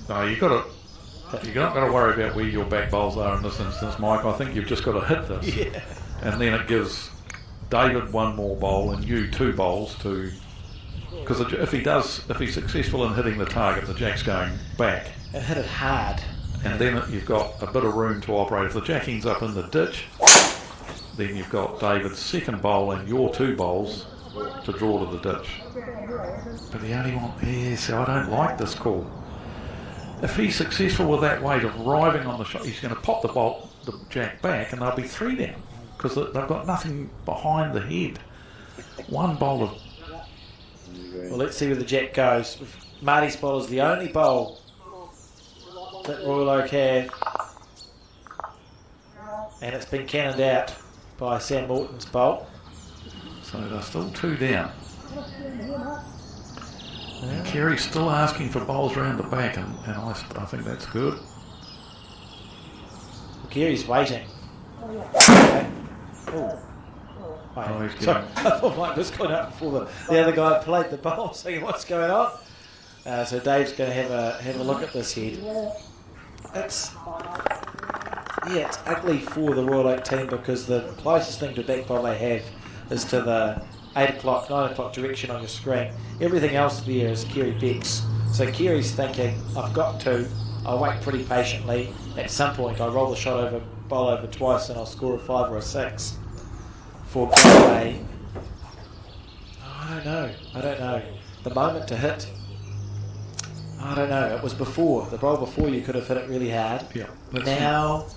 No, you're not got to worry about where your back bowls are in this instance, Mike. I think you've just got to hit this. Yeah. And then it gives David one more bowl and you 2 bowls to... Because if he's successful in hitting the target, the jack's going back. And hit it hard. And then you've got a bit of room to operate. If the jack ends up in the ditch, then you've got David's second bowl and your 2 bowls to draw to the ditch. But he only wants... so I don't like this call. If he's successful with that weight of arriving on the shot, he's going to pop the jack back and they'll be 3 down because they've got nothing behind the head. One bowl of... Well, let's see where the jack goes. Marty's bowl is the only bowl that Royal Oak have, and it's been cannoned out by Sam Morton's bowl. So they're still 2 down. And Kerry's still asking for bowls around the back, and I think that's good. Kerry's waiting. Okay. Oh, he's sorry, I thought Mike was going up before the other guy played the bowl, saying what's going on. So Dave's going to have a look at this head. It's ugly for the Royal Oak team because the closest thing to back bowl they have is to the 8 o'clock, 9 o'clock direction on your screen. Everything else there is Kerry Becks. So Kerry's thinking, I've got 2. I'll wait pretty patiently. At some point, I'll roll the shot over, bowl over twice, and I'll score a 5 or a 6. For Galloway, I don't know. The moment to hit, I don't know. It was before. The bowl before you could have hit it really hard. Yeah. Now,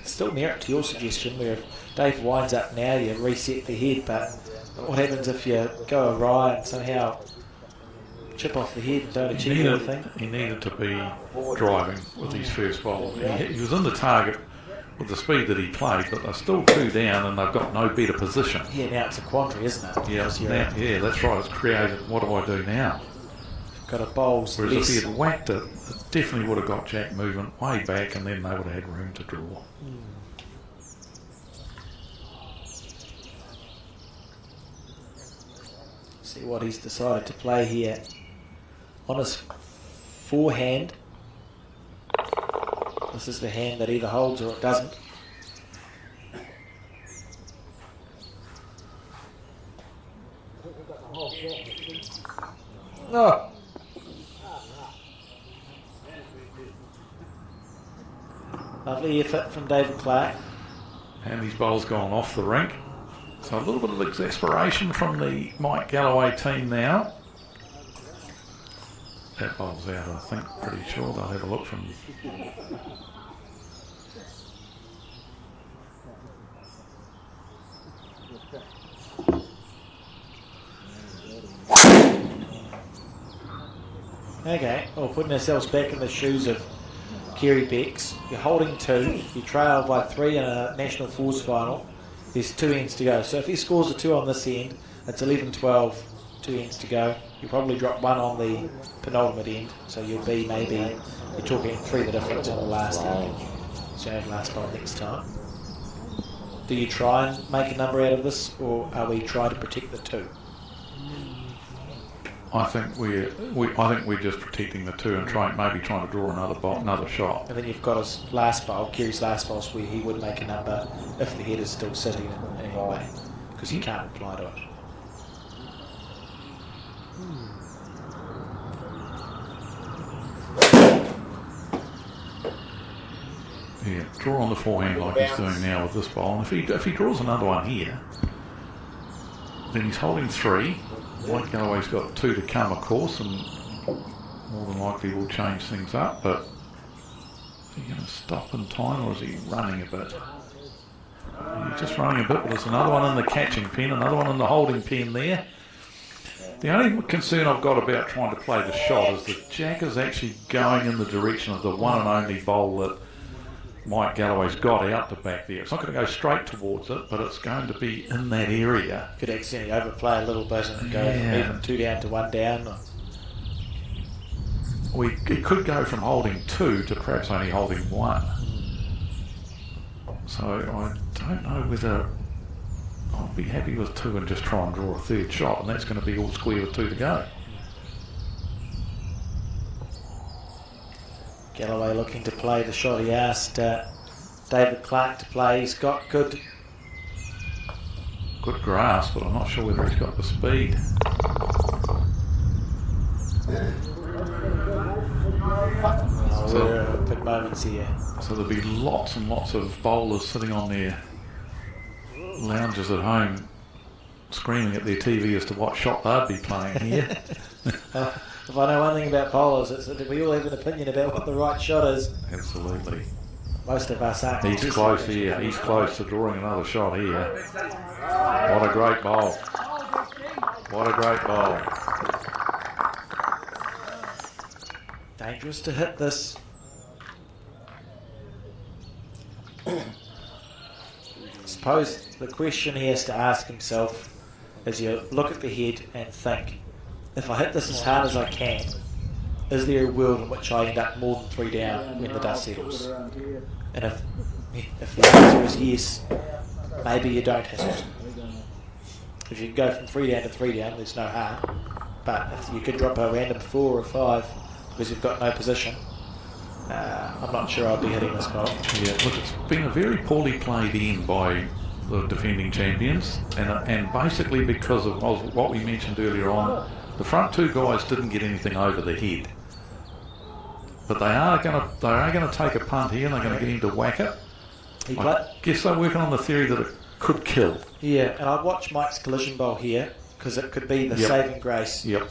still merit to your suggestion where if Dave winds up now, you reset the head, but what happens if you go awry and somehow chip off the head and don't achieve anything? He needed to be driving with his first bowl. He was in the target with the speed that he played, but they're still 2 down and they've got no better position. Yeah, now it's a quandary, isn't it? Yeah, that's right. It's created, what do I do now? Got a bowls. Whereas if he had whacked it, it definitely would have got jack movement way back and then they would have had room to draw. See what he's decided to play here. On his forehand, this is the hand that either holds or it doesn't. Oh. Lovely effort from David Clark. And his bowl's gone off the rink. So a little bit of exasperation from the Mike Galloway team now. That bowl's out, I think, pretty sure. They'll have a look from... Okay, well, putting ourselves back in the shoes of Kerry Becks. You're holding 2, you trail by 3 in a National Fours final. There's 2 ends to go. So if he scores a 2 on this end, it's 11-12, 2 ends to go. You'll probably drop 1 on the penultimate end. So you'll be you're talking 3 the difference on the last end. So you have last bowl next time. Do you try and make a number out of this, or are we trying to protect the 2? I think we're just protecting the 2 and maybe trying to draw another shot. And then you've got his last bowl, Kerry's last bowl, where he would make a number if the head is still sitting in any way, because he can't reply to it. Yeah, draw on the forehand like he's doing now with this bowl. And if he draws another one here, then he's holding 3. Mike Galloway's got 2 to come, of course, and more than likely will change things up, but is he going to stop in time or is he running a bit? He's just running a bit, but there's another one in the catching pen, another one in the holding pen there. The only concern I've got about trying to play the shot is that Jack is actually going in the direction of the one and only bowl that Mike Galloway's got out the back there. It's not going to go straight towards it, but it's going to be in that area. Could accidentally overplay a little bit and go from even 2 down to 1 down. It could go from holding 2 to perhaps only holding 1. So I don't know whether I'll be happy with 2 and just try and draw a 3rd shot, and that's going to be all square with 2 to go. Galloway looking to play the shot he asked David Clark to play. He's got good grasp, but I'm not sure whether he's got the speed. We're at big moments here. So there'll be lots and lots of bowlers sitting on their lounges at home screaming at their TV as to what shot they'd be playing here. If I know one thing about bowlers, it's that we all have an opinion about what the right shot is. Absolutely. Most of us aren't. He's close here. He's close to drawing another shot here. What a great bowl. What a great bowl. Dangerous to hit this. I suppose the question he has to ask himself is you look at the head and think, if I hit this as hard as I can, is there a world in which I end up more than 3 down when the dust settles? And if the answer is yes, maybe you don't hit it. If you can go from 3 down to 3 down, there's no harm. But if you could drop a random 4 or 5 because you've got no position, I'm not sure I'll be hitting this bowl. Yeah, look, it's been a very poorly played in by the defending champions, and basically because of what we mentioned earlier on, the front 2 guys didn't get anything over the head. But they are going to take a punt here, and they're going to get him to whack it. I guess they're working on the theory that it could kill. Yeah, and I'd watch Mike's collision bowl here because it could be the saving grace. Yep.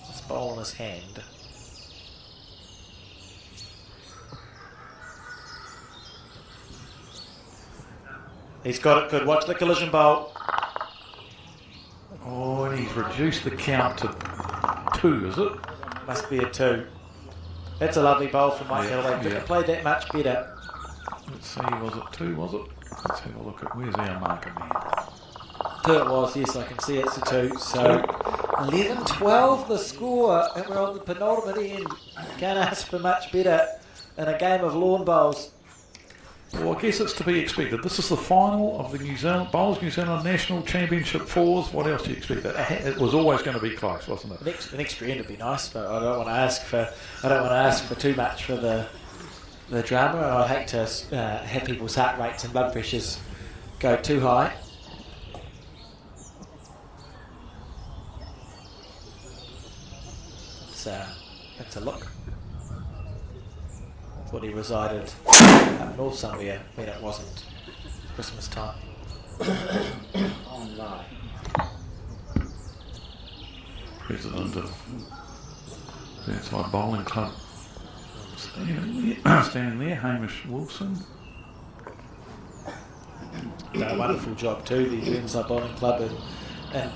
This bowl in his hand. He's got it good. Watch the collision bowl. Oh, and he's reduced the count to 2, is it? Must be a 2. That's a lovely bowl from Mike Galloway. Couldn't have played that much better. Let's see, was it 2, was it? Let's have a look at, where's our marker man? 2 it was, yes, I can see it's a 2. So 11-12 the score, and we're on the penultimate end. Can't ask for much better in a game of lawn bowls. Well, I guess it's to be expected. This is the final of the New Zealand National Championship 4s. What else do you expect? It was always going to be close, wasn't it? The next end would be nice, but I don't want to ask for too much for the drama, and I'd hate to have people's heart rates and blood pressures go too high. That's a look. Thought he resided up north somewhere when it wasn't Christmas time. Online. President of the Outside Bowling Club standing there, Hamish Wilson. Done a wonderful job too, the Inside Bowling Club, and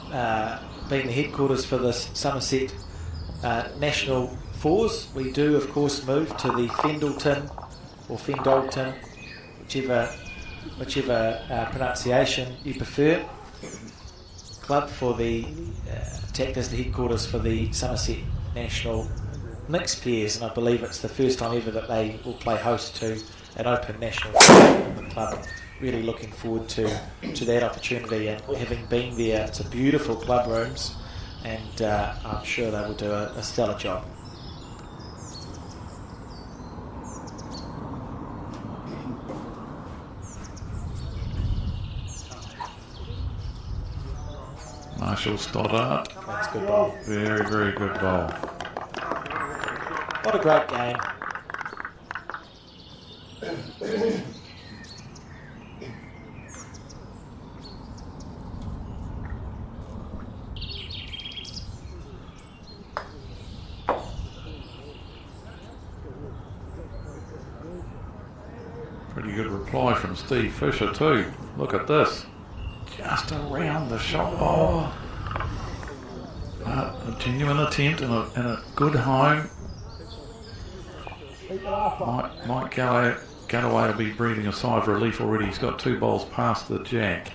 being the headquarters for the Somerset National 4s. We do, of course, move to the Fendalton or Fendalton, whichever pronunciation you prefer, club for the attacked as the headquarters for the Somerset National mixed pairs, and I believe it's the first time ever that they will play host to an open national in the club. Really looking forward to that opportunity, and having been there, it's a beautiful club rooms, and I'm sure they will do a stellar job. Marshall Stoddart. That's a good ball. Very, very good ball. What a great game. Pretty good reply from Steve Fisher too. Look at this. Just around the shot ball. A genuine attempt and a good home. Mike Galloway will be breathing a sigh of relief already. He's got 2 balls past the jack.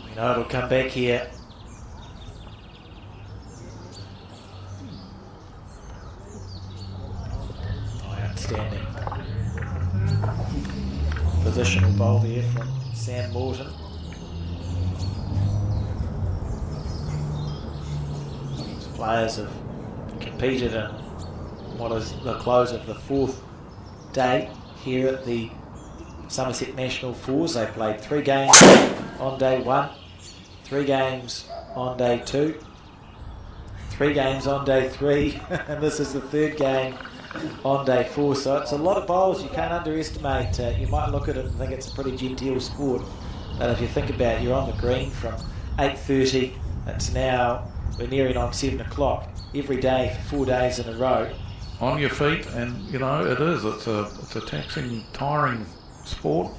We know it'll come back here. Oh, outstanding. Positional bowl there from Sam Morton. Players have competed in what is the close of the 4th day here at the Somerset National Fours. They played 3 games on day 1, 3 games on day 2, 3 games on day 3, and this is the 3rd game on day 4. So it's a lot of bowls. You can't underestimate. You might look at it and think it's a pretty genteel sport, but if you think about it, you're on the green from 8:30. It's now, we're nearing on 7 o'clock every day for 4 days in a row. On your feet, and you know it is. It's a taxing, tiring sport.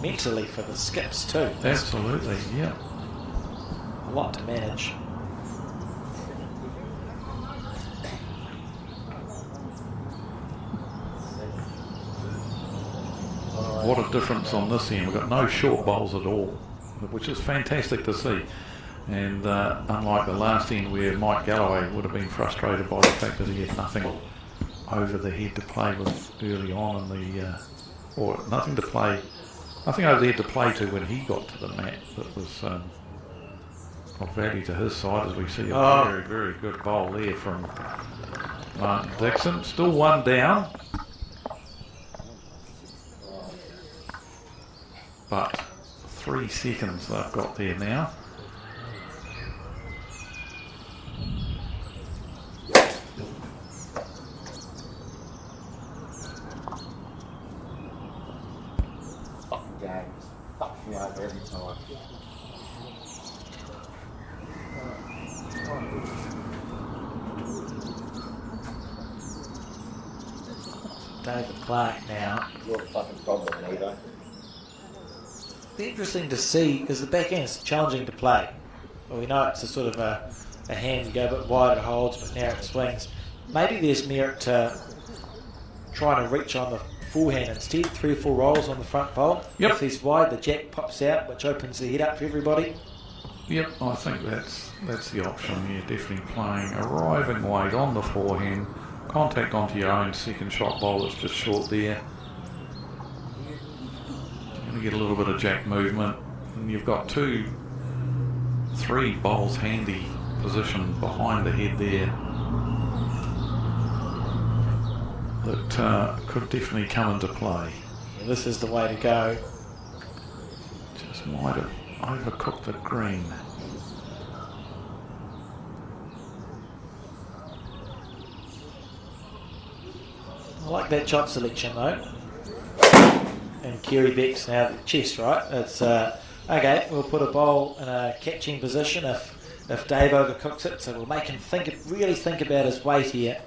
Mentally for the skips too. Absolutely, yeah. A lot to manage. What a difference on this end. We've got no short bowls at all, which is fantastic to see. And unlike the last end where Mike Galloway would have been frustrated by the fact that he had nothing over the head to play with early on in the, or nothing over the head to play to when he got to the mat that was of value to his side, as we see a very, very good bowl there from Martin Dixon. Still 1 down. But 3 seconds they've got there now. Fuck me over every time. David Clark now. You're the fucking problem, Evo. Be interesting to see, because the back end is challenging to play. Well, we know it's a sort of a hand, you go a bit wide, it holds, but now it swings. Maybe there's merit to trying to reach on the forehand instead. 3 or 4 rolls on the front bowl. Yep. If he's wide, the jack pops out, which opens the head up for everybody. Yep, I think that's the option. Yeah, definitely playing arriving weight on the forehand, contact onto your own second shot bowl that's just short there. Going to get a little bit of jack movement, and you've got 2, 3 bowls handy positioned behind the head there that could definitely come into play. Yeah, this is the way to go. Just might have overcooked the green. I like that shot selection though. And Kerry Beck's now the chest, right? It's okay, we'll put a bowl in a catching position if Dave overcooks it, so we'll make him really think about his weight here.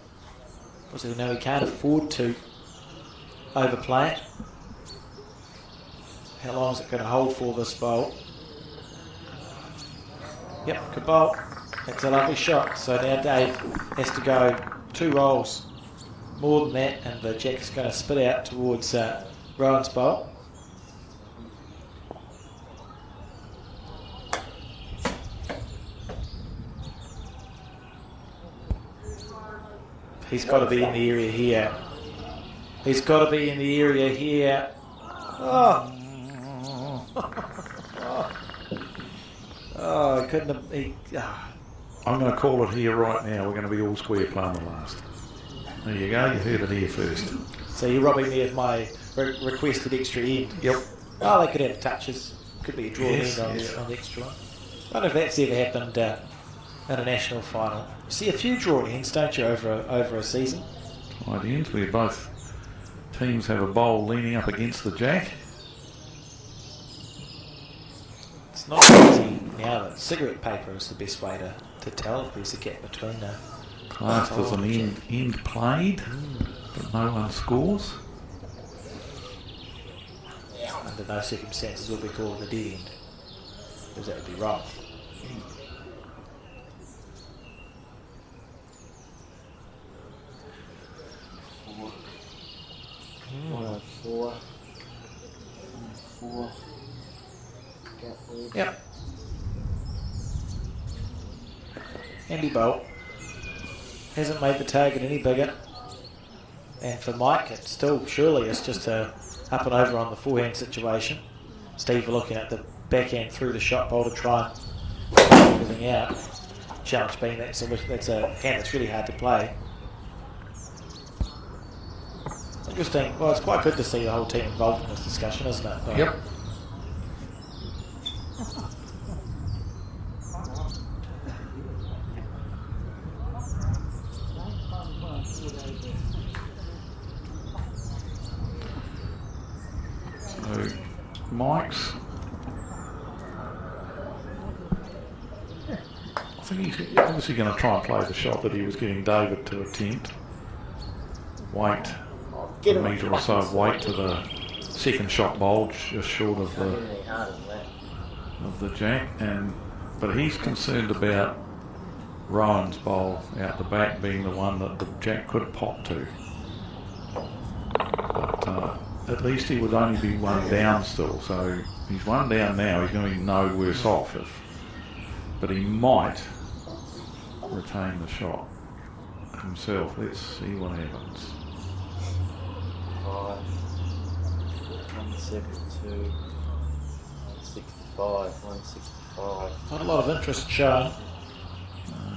Because we know he can't afford to overplay it. How long is it going to hold for this bowl? Yep, good bowl. That's a lovely shot. So now Dave has to go 2 rolls more than that, and the jack's going to spit out towards Rowan's bowl. He's got to be in the area here. He's got to be in the area here. Oh, oh, he couldn't have. I'm going to call it here right now. We're going to be all square playing the last. There you go. You heard it here first. So you're robbing me of my requested extra end. Yep. Oh, they could have touches. Could be a draw Yes, end yes. on the extra one. I don't know if that's ever happened in a national final. See a few draw ends, don't you, over a season? Tight ends where both teams have a bowl leaning up against the jack. It's not easy now that cigarette paper is the best way to tell if there's a gap between the Classed as an end played, but no one scores. under no circumstances will be called a dead end, because that would be wrong. Four. Yep. Andy Bolt hasn't made the target any bigger. And for Mike, it still surely is just a up and over on the forehand situation. Steve looking at the backhand through the shot bowl to try and get everything out. Challenge being that's a hand that's really hard to play. Interesting. Well, it's quite good to see the whole team involved in this discussion, isn't it? Yep. So, Mike's. I think he's obviously going to try and play the shot that he was getting David to attempt. Wait a metre or so of weight to the second shot bowl, just short of the jack, but he's concerned about Rowan's bowl out the back being the one that the jack could pop to. But at least he would only be one down still, so he's one down now. He's going to be no worse off, but he might retain the shot himself. Let's see what happens. 172, 165, 165. Not a lot of interest shown.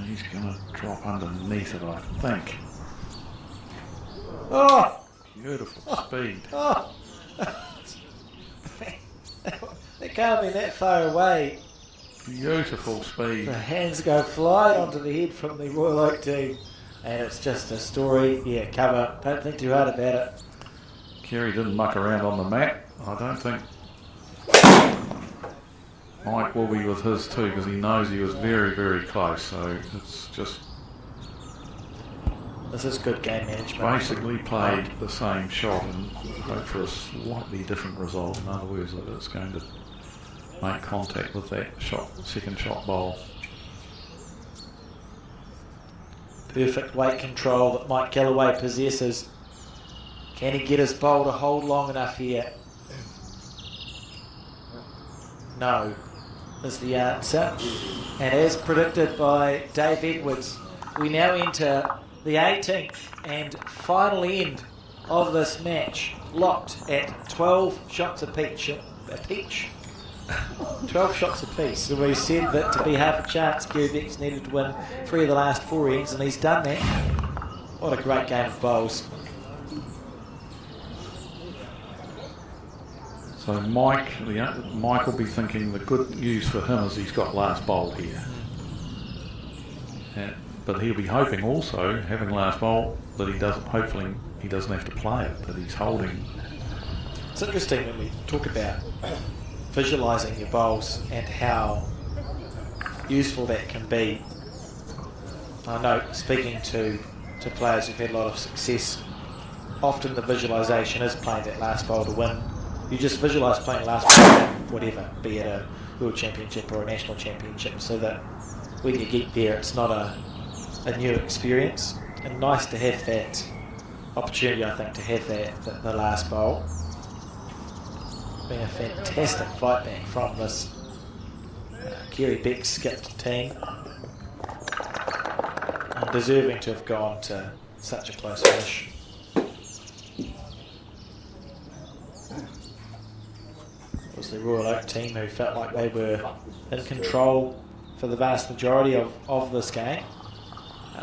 He's going to drop underneath it, I think. Oh! Beautiful speed. Oh! It can't be that far away. Beautiful speed. The hands go flying onto the head from the Royal Oak team. And it's just a story. Yeah, cover. Don't think too hard about it. Kerry didn't muck around on the mat. I don't think Mike will be with his too, because he knows he was very, very close. So it's just this is good game management. basically played the same shot and hope for a slightly different result. In other words, that it's going to make contact with that shot, second shot bowl. Perfect weight control that Mike Galloway possesses. Can he get his bowl to hold long enough here? No, is the answer. And as predicted by Dave Edwards, we now enter the 18th and final end of this match, locked at 12 shots apiece. 12 shots apiece. So we said that to be half a chance, Kerry Bex needed to win 3 of the last 4 ends, and he's done that. What a great game of bowls. So Mike will be thinking the good news for him is he's got last bowl here. But he'll be hoping also, having last bowl, that hopefully he doesn't have to play it, that he's holding. It's interesting when we talk about visualising your bowls and how useful that can be. I know, speaking to players who've had a lot of success, often the visualisation is playing that last bowl to win. You just visualise playing last bowl, whatever, be it a World Championship or a National Championship, so that when you get there it's not a new experience. And nice to have that opportunity, I think, to have the last bowl. Been a fantastic fight back from this Kerry Beck skipped team. And deserving to have gone to such a close finish. It was the Royal Oak team who felt like they were in control for the vast majority of this game.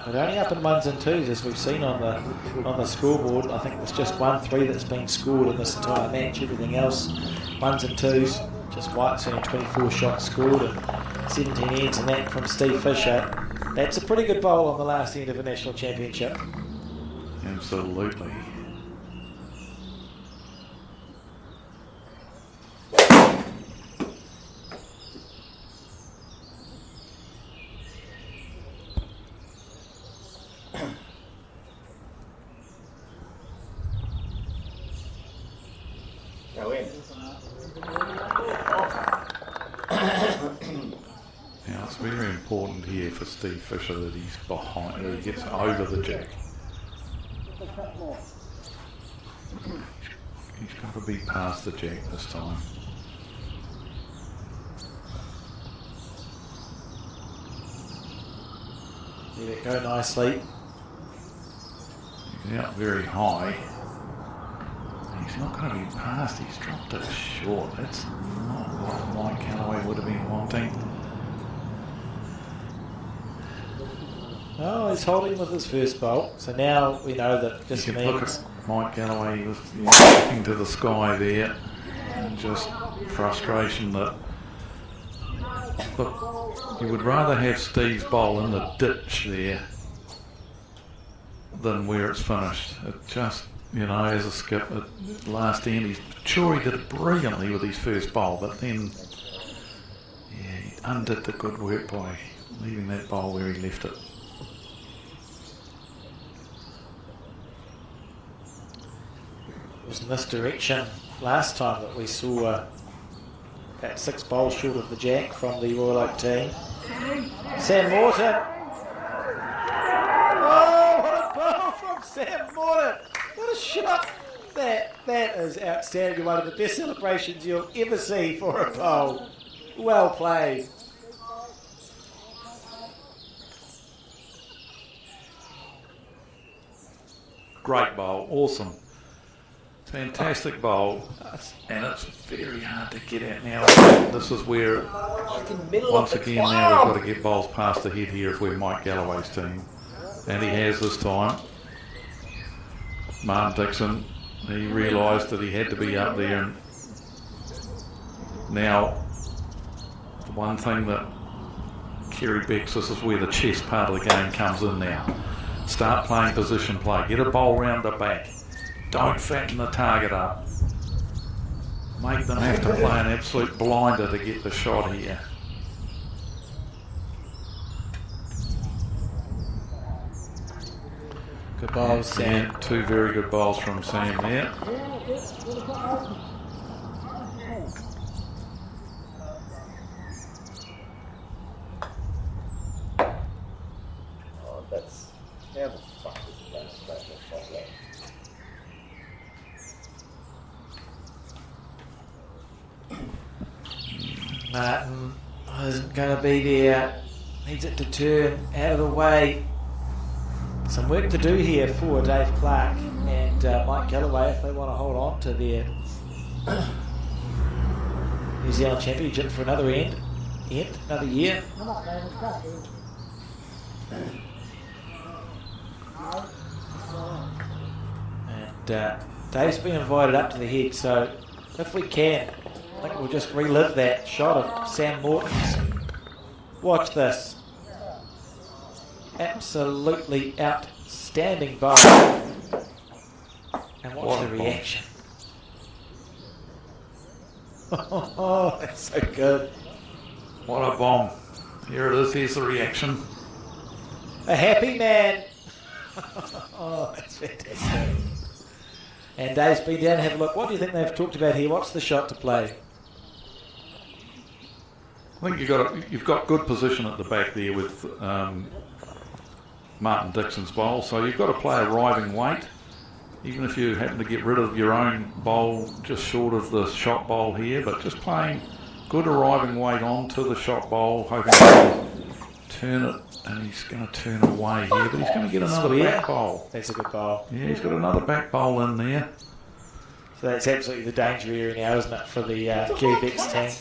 But only up in 1s and 2s, as we've seen on the scoreboard. I think there's just 1-3 that's been scored in this entire match. Everything else, 1s and 2s. Just White's only 24 shots scored and 17 ends, and that from Steve Fisher. That's a pretty good bowl on the last end of a national championship. Absolutely. Now it's very important here for Steve Fisher that he's behind, that he gets over the jack. He's got to be past the jack this time. Let it go nicely. out very high. He's not going to be past. He's dropped it short. That's not what Mike Callaway would have been wanting. Oh, he's holding with his first bowl. So now we know that this You can look means... at Mike Callaway. He was looking to the sky there. And just frustration that... Look, you would rather have Steve's bowl in the ditch there than where it's finished. It just, you know, as a skip at last end, he's sure he did it brilliantly with his first bowl, but then, yeah, he undid the good work by leaving that bowl where he left it. It was in this direction last time that we saw that 6 bowls short of the jack from the Royal Oak team. Sam Morton. Oh, what a bowl from Sam Morton. What a shot. That is outstanding. One of the best celebrations you'll ever see for a bowl. Well played. Great bowl, awesome. Fantastic bowl, and it's very hard to get at now. This is where, once again, now we've got to get bowls past the head here if we're Mike Galloway's team. And he has this time. Martin Dixon, he realised that he had to be up there. And now, the one thing that Kerry Becks, this is where the chess part of the game comes in now. Start playing position play. Get a bowl round the back. Don't fatten the target up. Make them have to play an absolute blinder to get the shot here. Good bowls, Sam. Yeah, 2 very good bowls from Sam there. Oh, that's... How the fuck is it going to start that shot like? Martin isn't going to be there. Needs it to turn out of the way. Some work to do here for Dave Clark and Mike Galloway if they want to hold on to their New Zealand Championship for another another year. And Dave's been invited up to the head, so if we can, I think we'll just relive that shot of Sam Morton's. Watch this. Absolutely outstanding bowl. And watch the reaction. Oh, that's so good. What a bomb. Here it is, here's the reaction. A happy man. Oh, that's fantastic. And Dave's been down to have a look. What do you think they've talked about here? What's the shot to play? I think you've got good position at the back there with Martin Dixon's bowl, so you've got to play arriving weight. Even if you happen to get rid of your own bowl just short of the shot bowl here, but just playing good arriving weight onto the shot bowl, hoping to turn it, and he's going to turn away here, but he's going to get another back bowl. That's a good bowl. Yeah, he's got another back bowl in there. So that's absolutely the danger area now, isn't it, for the Kerry Becks team?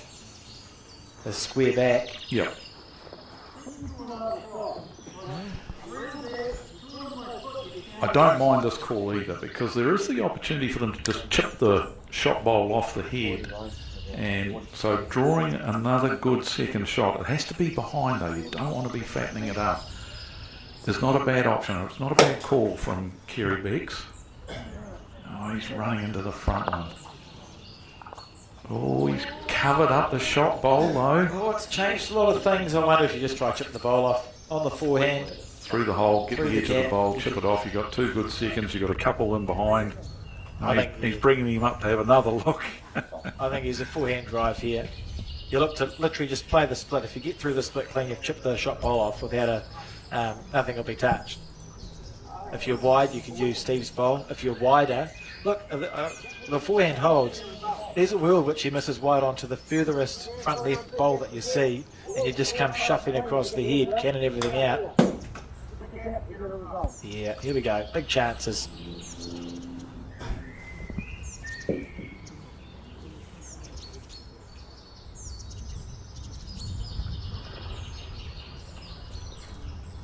The square back. Yep. I don't mind this call either, because there is the opportunity for them to just chip the shot bowl off the head, and so drawing another good second shot. It has to be behind though, you don't want to be fattening it up. It's not a bad option, it's not a bad call from Kerry Becks. Oh, he's running into the front one. Oh, he's covered up the shot bowl though. Oh, it's changed a lot of things. I wonder if you just try chipping the bowl off on the forehand. Through the hole, get Through the the edge of the gap. bowl, chip it off. You've got 2 good seconds, you've got a couple in behind. I think He's bringing him up to have another look. I think he's a forehand drive here. You look to literally just play the split. If you get through the split clean, you've chipped the shot bowl off without nothing will be touched. If you're wide, you can use Steve's bowl. If you're wider, look, the forehand holds. There's a world which he misses wide onto the furthest front left bowl that you see, and you just come shuffling across the head, cannon everything out. Yeah, here we go. Big chances.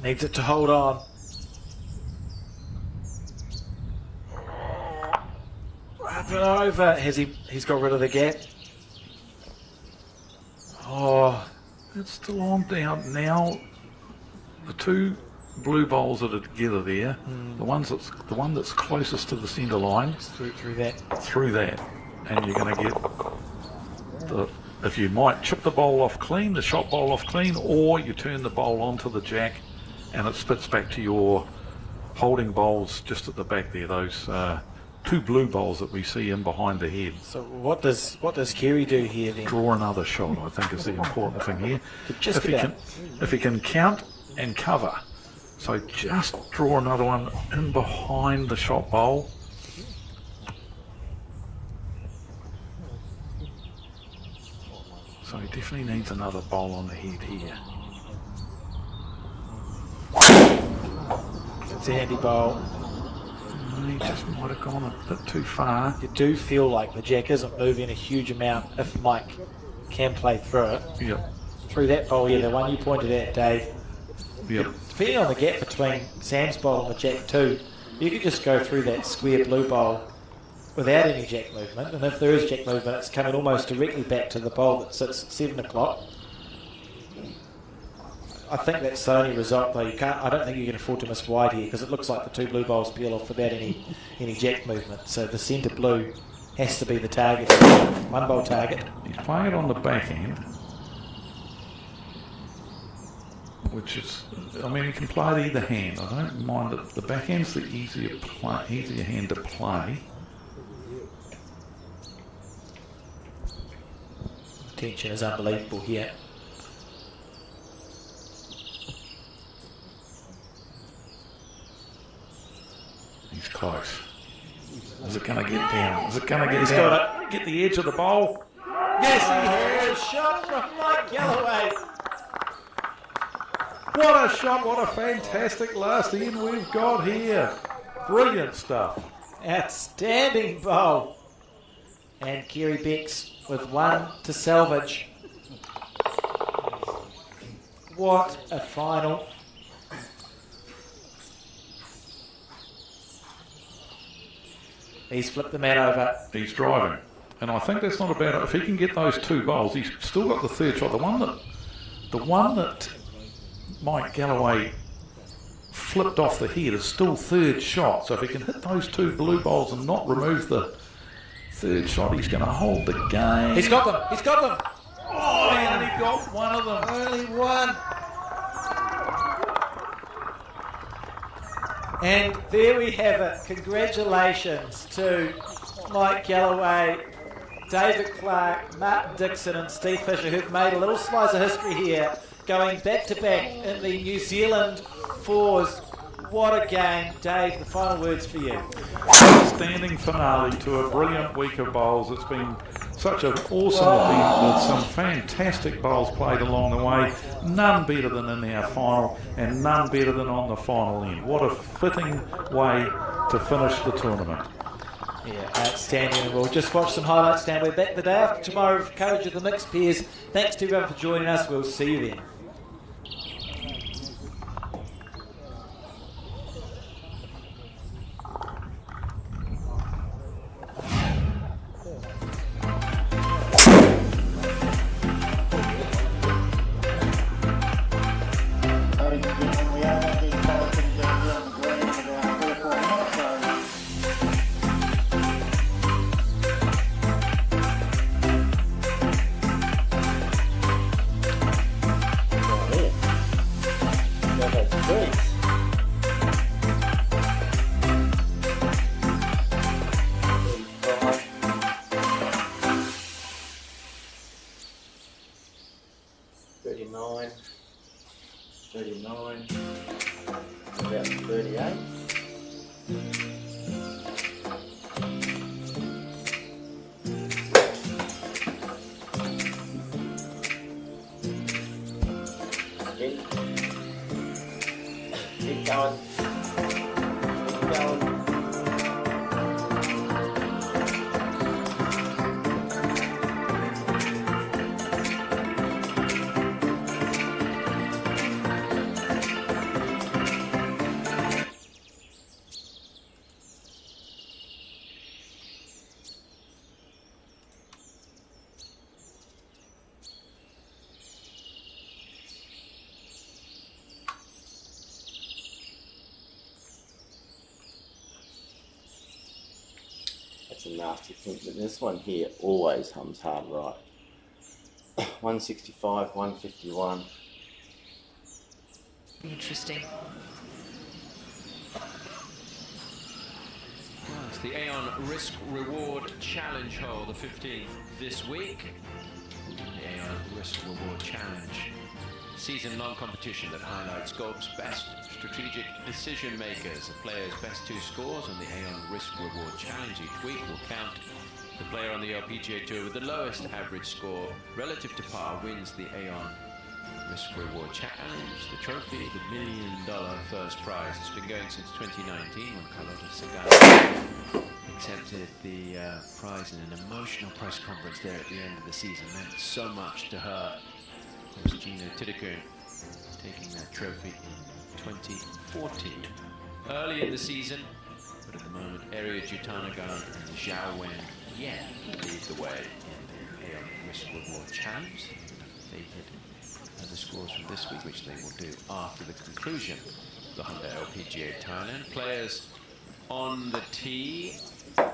Needs it to hold on. Up and over. He's got rid of the gap. Oh, It's still on down now. The two blue bowls that are together there, the one that's closest to the centre line, through that. and you're going to get if you might chip the bowl off clean, the shot bowl off clean, or you turn the bowl onto the jack, and it spits back to your holding bowls just at the back there. Those two blue bowls that we see in behind the head. So what does Kerry do here then? Draw another shot, I think, is the important thing here. Just If he can count and cover, so just draw another one in behind the shot bowl. So he definitely needs another bowl on the head here. It's a handy bowl. He just might have gone a bit too far. You do feel like the jack isn't moving a huge amount if Mike can play through it. Yep. Through that bowl, yeah, the one you pointed at, Dave. Yep. Depending on the gap between Sam's bowl and the jack 2, you could just go through that square blue bowl without any jack movement, and if there is jack movement, it's coming almost directly back to the bowl that sits at 7 o'clock. I think that's the only result, though. I don't think you can afford to miss wide here, because it looks like the two blue bowls peel off without any jack movement. So the centre blue has to be the target, one bowl target. He's playing it on the back end, which is, I mean, he can play it either hand. I don't mind it. The back end's the easier hand to play. Tension is unbelievable here. He's close. Is it going to get down? Is it going to get He's down? got it. Get the edge of the bowl. Yes, he has. Shot from Mike Galloway. What a shot. What a fantastic last in we've got here. Brilliant stuff. Outstanding bowl. And Kerry Becks with one to salvage. What a final. He's flipped the man over. He's driving. And I think that's not a bad. If he can get those two bowls, he's still got the third shot. The one that Mike Galloway flipped off the head is still third shot. So if he can hit those two blue bowls and not remove the third shot, he's going to hold the game. He's got them. He's got them. Oh, and he got one of them. Only one. And there we have it. Congratulations to Mike Galloway, David Clark, Martin Dixon and Steve Fisher, who've made a little slice of history here, going back to back in the New Zealand fours. What a game. Dave, the final words for you. Standing finale to a brilliant week of bowls. It's been such an awesome event with some fantastic bowls played along the way. None better than in our final and none better than on the final end. What a fitting way to finish the tournament. Yeah, outstanding. We'll just watch some highlights now. We're back the day after tomorrow for coverage of the mixed pairs. Thanks to everyone for joining us. We'll see you then. About 38. Keep going. Alan. That's a nasty thing, but this one here always hums hard right. 165, 151. Interesting. Well, it's the Aon Risk Reward Challenge hole, the 15th this week. The Aon Risk Reward Challenge. Season-long competition that highlights golf's best strategic decision makers. A player's best 2 scores on the Aon Risk Reward Challenge each week will count. The player on the LPGA Tour with the lowest average score relative to par wins the Aon Risk Reward Challenge. The trophy, the $1 million first prize, has been going since 2019 when Carlota Segal accepted the prize in an emotional press conference there at the end of the season. Meant so much to her. It was Gina Tidekern taking that trophy in 2014. Early in the season, but at the moment, Ariya Jutanugarn and Zhao Wen Yan lead the way in the Aon Risk Reward Challenge. Updated the scores from this week, which they will do after the conclusion of the Honda LPGA Thailand. Players on the tee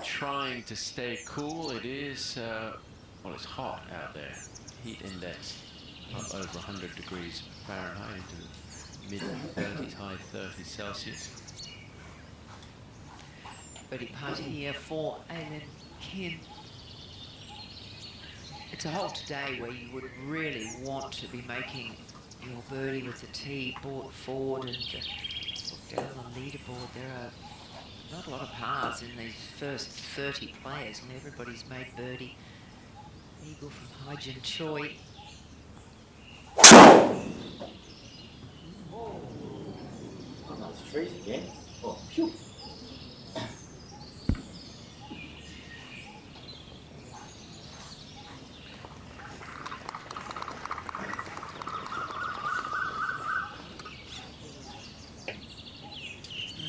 trying to stay cool. It is, well, it's hot out there. Heat index up over 100 degrees Fahrenheit into the mid-30s, high 30s Celsius. Birdie putt here for Alan Kin. It's a hole today where you would really want to be making your birdie with the tee brought forward and look down on the leaderboard. There are not a lot of pars in these first 30 players, and everybody's made birdie. Eagle from Haijin Choi. Oh, those trees again. Oh, phew.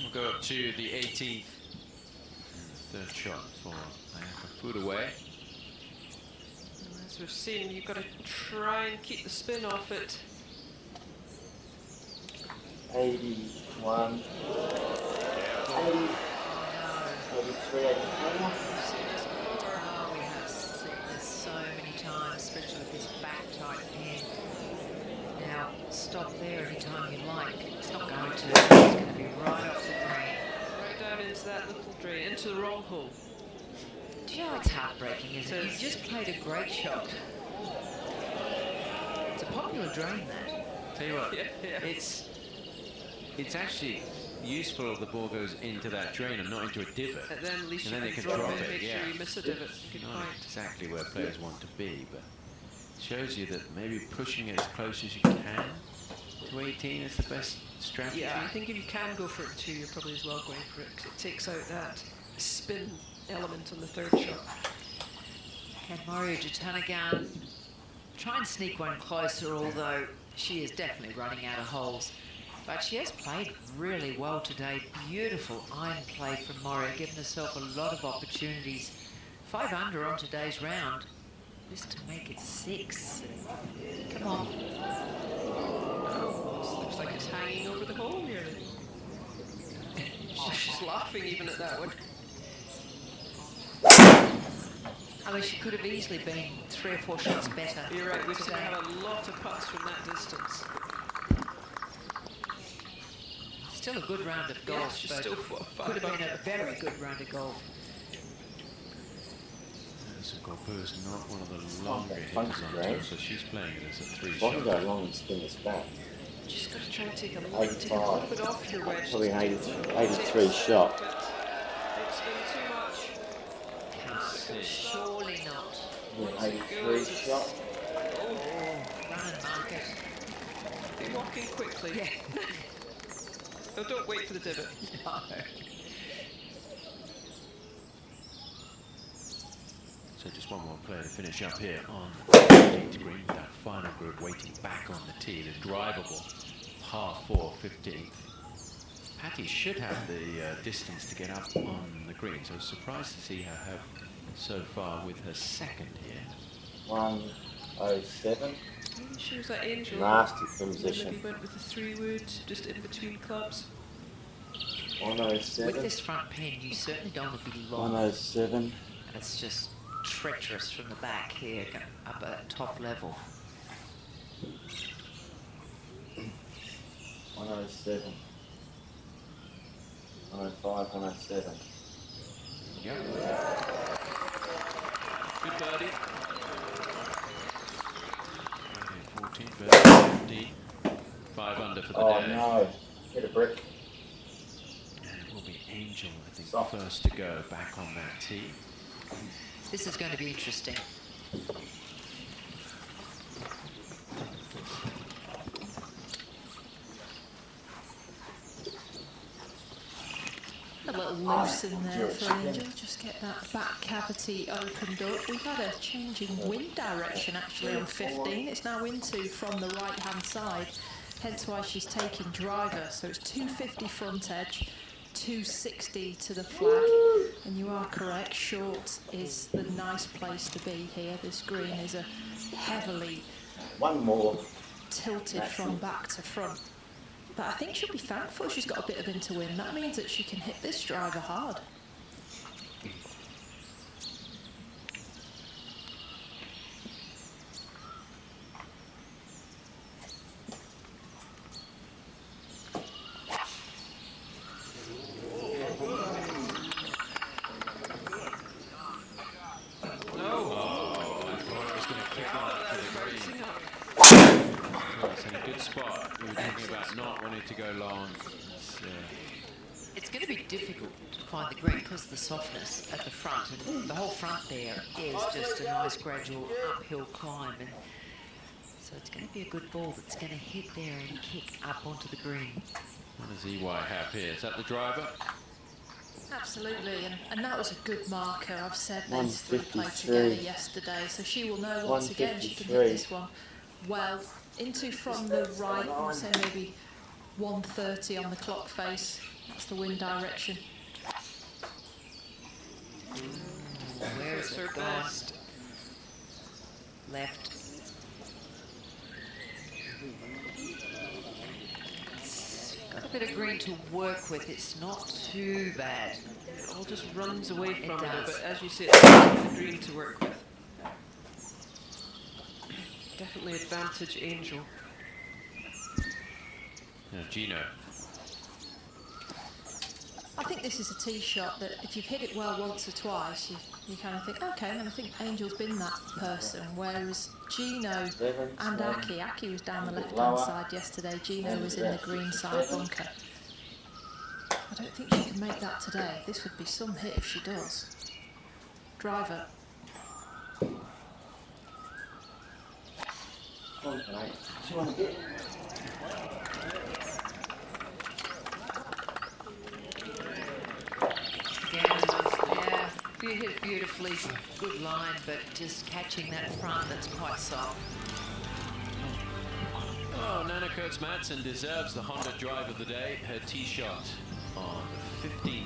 We'll go up to the 18th. And the third shot for Ayaka foot away. As we've seen, you've got to try and keep the spin off it. 81, 80, 83, 84. Oh, we have seen this so many times, especially with this back tight pin. Now, stop there anytime you like. It's not going to. It's going to be right off the green. Right down into that little drain, into the wrong hole. Do you know it's heartbreaking, isn't it? You just played a great shot. It's a popular drain, that. Tell you what, Yeah. it's actually useful if the ball goes into that drain and not into a divot. And then at least And then you they can can drop drop it, it, make yeah. sure you miss a divot. Good Not point. exactly where players want to be, but it shows you that maybe pushing it as close as you can to 18 is the best strategy. Yeah, I think if you can go for it too, you're probably as well going for it, because it takes out that spin element on the third shot. Can Mario Jutanugarn try and sneak one closer, although she is definitely running out of holes. But she has played really well today. Beautiful iron play from Moria, giving herself a lot of opportunities. 5 under on today's round, just to make it 6. Come on. This looks like it's hanging over the hole nearly. She's laughing even at that one. I mean, she could have easily been 3 or 4 shots better. You're right, we've seen today. her have a lot of putts from that distance. Still a good round of golf, Yeah, she's but still could have been a very good round of golf. So Golpu's not one of the longer hitters funky on drain. tour, so she's playing it as a 3 If I can shot. go long and spin this back, Just got to try and take a little bit off your wedge. probably an just to 83 shot. But don't spin too much. No, surely not. An 83 shot. Run and mark it. Be walking quickly. Yeah. No, don't wait for the divot. No. So just one more player to finish up here on the 15th green. That final group waiting back on the tee. The drivable par 4 15th. Patty should have the distance to get up on the green, so surprised to see her have so far with her second here. 107. Maybe she was like Angel. Nasty Maybe position. went with the 3-wood, just in between clubs. 107. With this front pin, you certainly don't want to be long. 107. It's just treacherous from the back here, up at that top level. 107. 105, 107. Yep. Good birdie. 14, birdie 15. 5 under for the Oh day. no. Hit a brick. And it will be Angel, I think, Soft. first to go back on that tee. This is going to be interesting. A little loose in there for Angel. Just get that back cavity opened up. We've had a change in wind direction actually on 15. It's now into from the right hand side, hence why she's taking driver. So it's 250 front edge, 260 to the flag. And you are correct, short is the nice place to be here. This green is a heavily One more. tilted from back to front. But I think she'll be thankful she's got a bit of into wind. That means that she can hit this driver hard. Spot. We were talking about not wanting to go long. It's going to be difficult to find the green because of the softness at the front, and the whole front there is just a nice gradual uphill climb, and so it's going to be a good ball that's going to hit there and kick up onto the green. What does EY have here? Is that the driver? Absolutely, and that was a good marker. I've said these three played 153. together yesterday, so she will know once again she can hit this one well. Into from the right, I would say maybe 130 on the clock face. That's the wind direction. Where is her it gone? best? Left. It's got a bit of green to work with. It's not too bad. It all just runs away from her, does. but as you say, it's the green to work with. Definitely advantage Angel. No, Gino. I think this is a tee shot that if you've hit it well once or twice, you kind of think, okay, and I think Angel's been that person, whereas Gino and Aki was down the left-hand side yesterday, Gino was in the green side bunker. I don't think she can make that today. This would be some hit if she does. Driver. Yeah, you hit it beautifully, good line, but just catching that front that's quite soft. Oh, Nana Kurtz-Madsen deserves the Honda drive of the day. Her tee shot on the 15th